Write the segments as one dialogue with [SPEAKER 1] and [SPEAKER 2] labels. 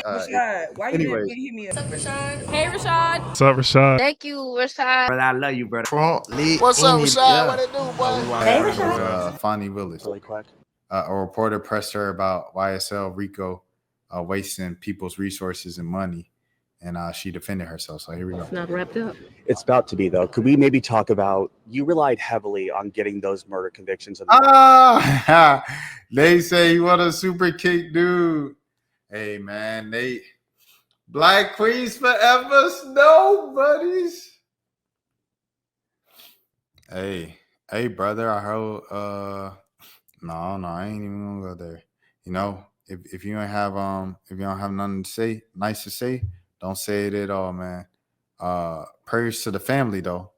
[SPEAKER 1] Rashad, why you didn't hit me up?
[SPEAKER 2] What's up, Rashad? Hey, Rashad.
[SPEAKER 3] What's up, Rashad?
[SPEAKER 2] Thank you, Rashad.
[SPEAKER 4] Brother, I love you, brother.
[SPEAKER 5] What's up, Rashad? What it do, boy?
[SPEAKER 2] Hey, Rashad.
[SPEAKER 6] Fani Willis.
[SPEAKER 4] Really quick.
[SPEAKER 6] A reporter pressed her about YSL RICO wasting people's resources and money, and she defended herself. So here we go.
[SPEAKER 2] It's not wrapped up.
[SPEAKER 4] It's about to be, though. Could we maybe talk about, you relied heavily on getting those murder convictions?
[SPEAKER 6] They say you want a super kick, dude. Hey, man, Black Queens forever, snow buddies. Hey, brother, I heard, no, I ain't even gonna go there. You know, if you don't have nothing to say, nice to say, don't say it at all, man. Prayers to the family, though.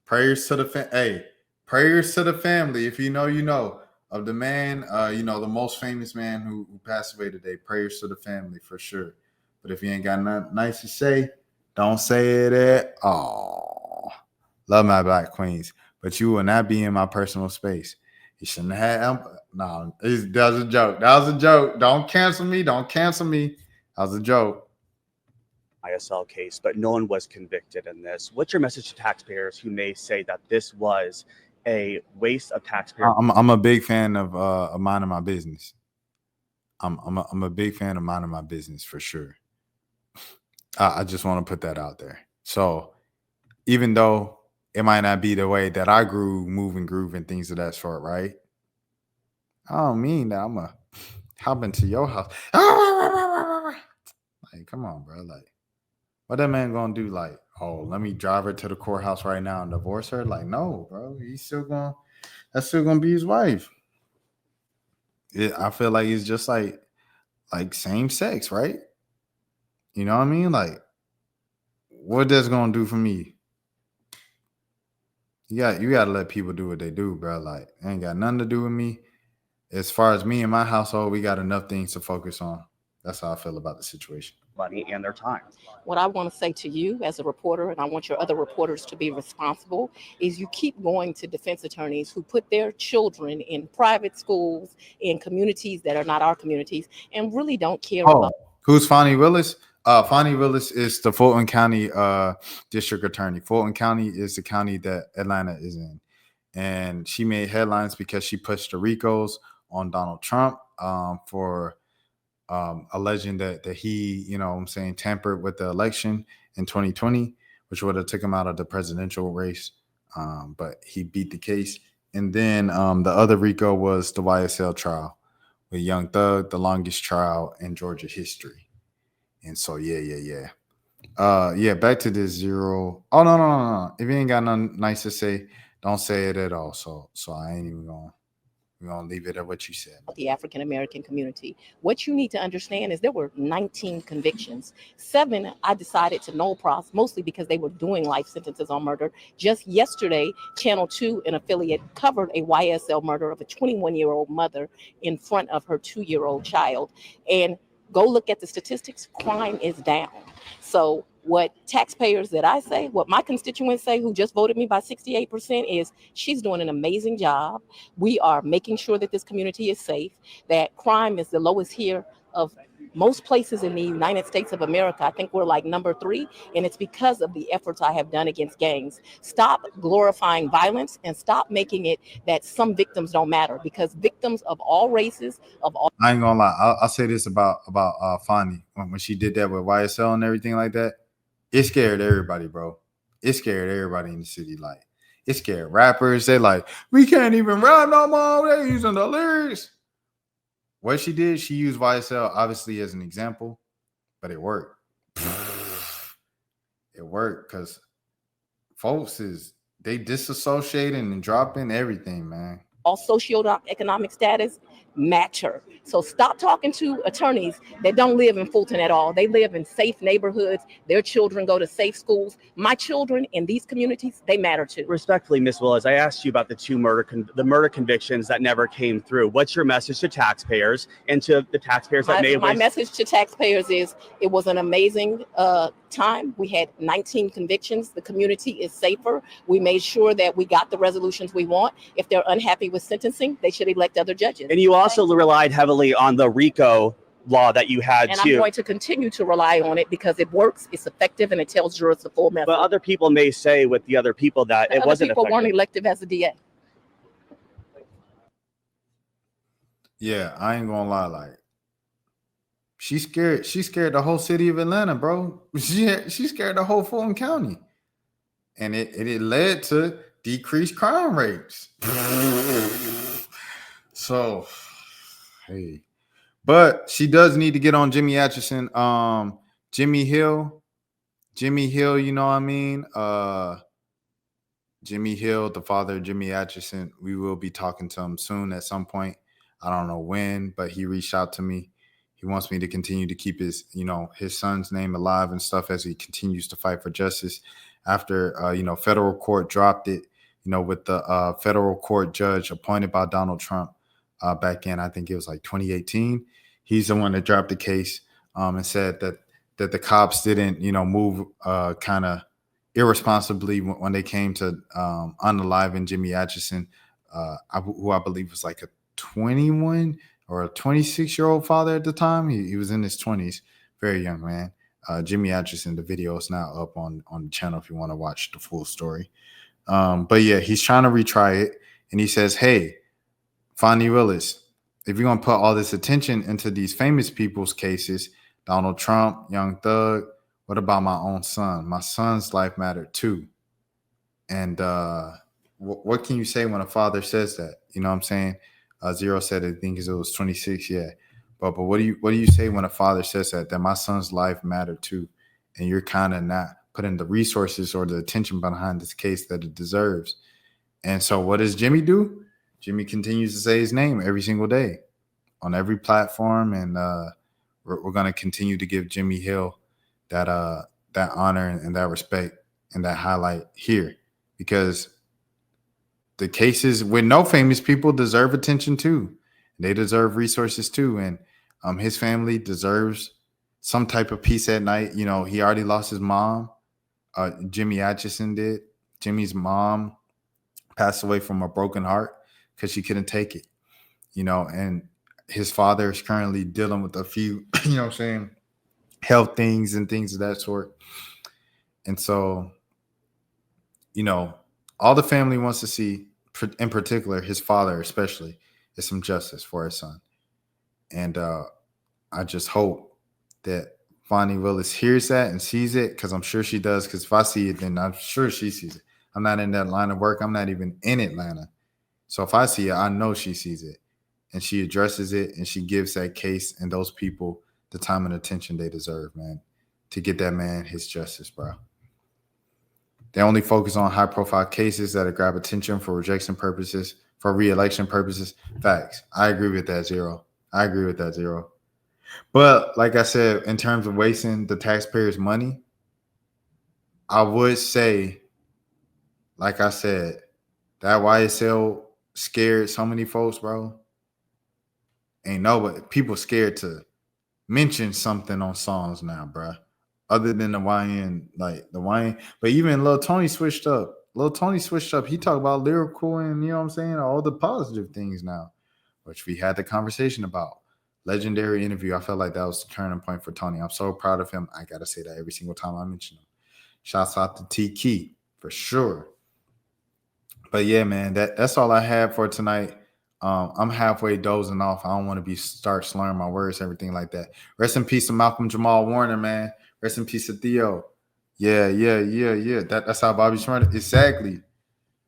[SPEAKER 6] Prayers to the prayers to the family. If you know, you know, of the man, the most famous man who passed away today. Prayers to the family for sure. But if you ain't got nothing nice to say, don't say it at all. Love my Black Queens, but you will not be in my personal space. You shouldn't have. No, that was a joke. That was a joke. Don't cancel me. That was a joke.
[SPEAKER 4] YSL case, but no one was convicted in this. What's your message to taxpayers who may say that this was a waste of taxpayer?
[SPEAKER 6] I'm a big fan of minding my business. I'm a big fan of minding my business for sure. I just want to put that out there. So even though it might not be the way that I grew, move and groove and things of that sort, right? I don't mean that I'm a hop into your house. Like, come on, bro. Like, what that man gonna do? Like, oh, let me drive her to the courthouse right now and divorce her? Like, no, bro. That's still gonna be his wife. I feel like it's just like same sex, right? You know what I mean? Like, what that's gonna do for me? You gotta let people do what they do, bro. Like, it ain't got nothing to do with me. As far as me and my household, we got enough things to focus on. That's how I feel about the situation.
[SPEAKER 4] Money and their time.
[SPEAKER 2] What I want to say to you as a reporter, and I want your other reporters to be responsible, is you keep going to defense attorneys who put their children in private schools, in communities that are not our communities, and really don't care about.
[SPEAKER 6] Who's Fani Willis? Fani Willis is the Fulton County district attorney. Fulton County is the county that Atlanta is in. And she made headlines because she pushed the RICOs on Donald Trump for alleging that he, tampered with the election in 2020, which would have took him out of the presidential race. But he beat the case. And then the other RICO was the YSL trial with Young Thug, the longest trial in Georgia history. And so, back to this zero. Oh, no. If you ain't got nothing nice to say, don't say it at all. So I ain't even going. We're going to leave it at what you said.
[SPEAKER 2] The African-American community. What you need to understand is there were 19 convictions. 7, I decided to null pros, mostly because they were doing life sentences on murder. Just yesterday, Channel 2, an affiliate, covered a YSL murder of a 21-year-old mother in front of her 2-year-old child. And go look at the statistics. Crime is down. So what taxpayers that I say, what my constituents say who just voted me by 68% is she's doing an amazing job. We are making sure that this community is safe, that crime is the lowest here of most places in the United States of America. I think we're like number 3, and it's because of the efforts I have done against gangs. Stop glorifying violence and stop making it that some victims don't matter, because victims of all races, of all.
[SPEAKER 6] I ain't gonna lie. I'll say this about Fani when she did that with YSL and everything like that. It scared everybody, bro. It scared everybody in the city. Like, it scared rappers. They like, we can't even rap no more. They're using the lyrics. What she did, she used YSL obviously as an example, but it worked. It worked because folks they disassociating and dropping everything, man.
[SPEAKER 2] All socioeconomic status matter. So stop talking to attorneys that don't live in Fulton at all. They live in safe neighborhoods. Their children go to safe schools. My children in these communities, they matter too.
[SPEAKER 4] Respectfully, Ms. Willis, I asked you about the murder convictions that never came through. What's your message to taxpayers and to the taxpayers that may?
[SPEAKER 2] My message to taxpayers is it was an amazing time. We had 19 convictions. The community is safer. We made sure that we got the resolutions we want. If they're unhappy with sentencing, they should elect other judges.
[SPEAKER 4] And you also relied heavily on the RICO law that you had
[SPEAKER 2] and
[SPEAKER 4] too.
[SPEAKER 2] I'm going to continue to rely on it because it works, it's effective, and it tells jurors the full message.
[SPEAKER 4] But other people may say with the other people that it wasn't effective.
[SPEAKER 2] Other people weren't elected as a DA.
[SPEAKER 6] Yeah, I ain't gonna lie. Like, she's scared. She's scared the whole city of Atlanta, bro. She scared the whole Fulton County, and it led to decreased crime rates. So, hey, but she does need to get on Jimmy Atchison. Jimmy Hill, you know what I mean? Jimmy Hill, the father of Jimmy Atchison, we will be talking to him soon at some point. I don't know when, but he reached out to me. He wants me to continue to keep his son's name alive and stuff as he continues to fight for justice after, federal court dropped it, with the federal court judge appointed by Donald Trump back in, I think it was like 2018. He's the one that dropped the case and said that the cops didn't, move kind of irresponsibly when they came to unaliving Jimmy Atchison, who I believe was like a 21 or a 26-year-old father at the time. He was in his 20s, very young man. Jimmy Atchison, the video is now up on the channel if you want to watch the full story. But yeah, he's trying to retry it. And he says, hey, Fani Willis, if you're going to put all this attention into these famous people's cases, Donald Trump, Young Thug, what about my own son? My son's life mattered too. And what can you say when a father says that? You know what I'm saying? Zero said, I think it was 26. Yeah. But what do you say when a father says that my son's life mattered too? And you're kind of not putting the resources or the attention behind this case that it deserves. And so what does Jimmy do? Jimmy continues to say his name every single day on every platform. And we're going to continue to give Jimmy Hill that honor and that respect and that highlight here, because the cases with no famous people deserve attention too. They deserve resources too. And his family deserves some type of peace at night. He already lost his mom. Jimmy Atchison did. Jimmy's mom passed away from a broken heart because she couldn't take it, and his father is currently dealing with a few, health things and things of that sort. And so, all the family wants to see, in particular, his father especially, is some justice for his son. And I just hope that Fani Willis hears that and sees it, because I'm sure she does, because if I see it, then I'm sure she sees it. I'm not in that line of work. I'm not even in Atlanta. So if I see it, I know she sees it. And she addresses it, and she gives that case and those people the time and attention they deserve, man, to get that man his justice, bro. They only focus on high-profile cases that grab attention for rejection purposes, for re-election purposes. Facts. I agree with that, Zero. I agree with that, Zero. But like I said, in terms of wasting the taxpayers' money, I would say, like I said, that YSL scared so many folks, bro. Ain't nobody, people scared to mention something on songs now, bro. Other than the YN, but even Lil Tony switched up. He talked about lyrical and, all the positive things now, which we had the conversation about. Legendary interview. I felt like that was the turning point for Tony. I'm so proud of him. I got to say that every single time I mention him. Shouts out to T Key for sure. But yeah, man, that's all I have for tonight. I'm halfway dozing off. I don't want to start slurring my words, everything like that. Rest in peace to Malcolm Jamal Warner, man. Rest in peace to Theo. Yeah. That's how Bobby Shmurda. Exactly.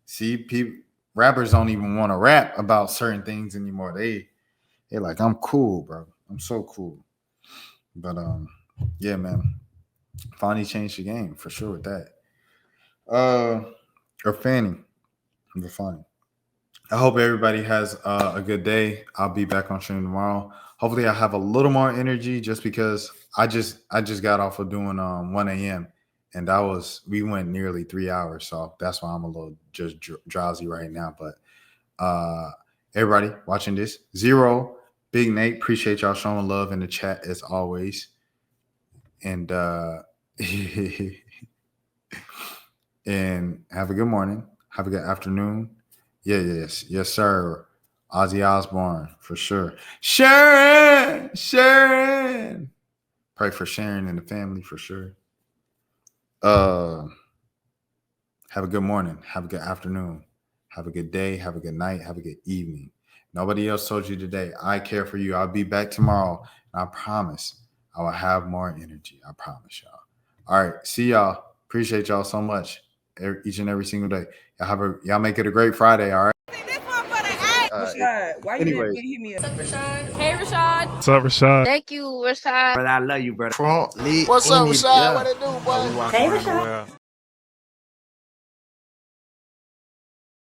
[SPEAKER 6] See, rappers don't even want to rap about certain things anymore. They're like, I'm cool, bro. I'm so cool. But yeah, man. Fani changed the game for sure with that. Or Fanny. The Fani. I hope everybody has a good day. I'll be back on stream tomorrow. Hopefully, I have a little more energy, just because I just got off of doing 1 a.m. and we went nearly 3 hours, so that's why I'm a little just drowsy right now. But everybody watching this, Zero, Big Nate, appreciate y'all showing love in the chat as always, and and have a good morning, have a good afternoon. Yes, sir. Ozzy Osbourne, for sure. Sharon. Pray for Sharon and the family, for sure. Have a good morning. Have a good afternoon. Have a good day. Have a good night. Have a good evening. Nobody else told you today. I care for you. I'll be back tomorrow. And I promise I will have more energy. I promise y'all. All right. See y'all. Appreciate y'all so much. Each and every single day. Y'all make it a great Friday. All right.
[SPEAKER 1] Rashad, why you didn't hit me up?
[SPEAKER 3] Hey, Rashad.
[SPEAKER 7] What's up, Rashad?
[SPEAKER 3] Thank you, Rashad.
[SPEAKER 5] Brother, I love you, brother.
[SPEAKER 8] What's up, Rashad? What it do, boy?
[SPEAKER 7] Hey, Rashad.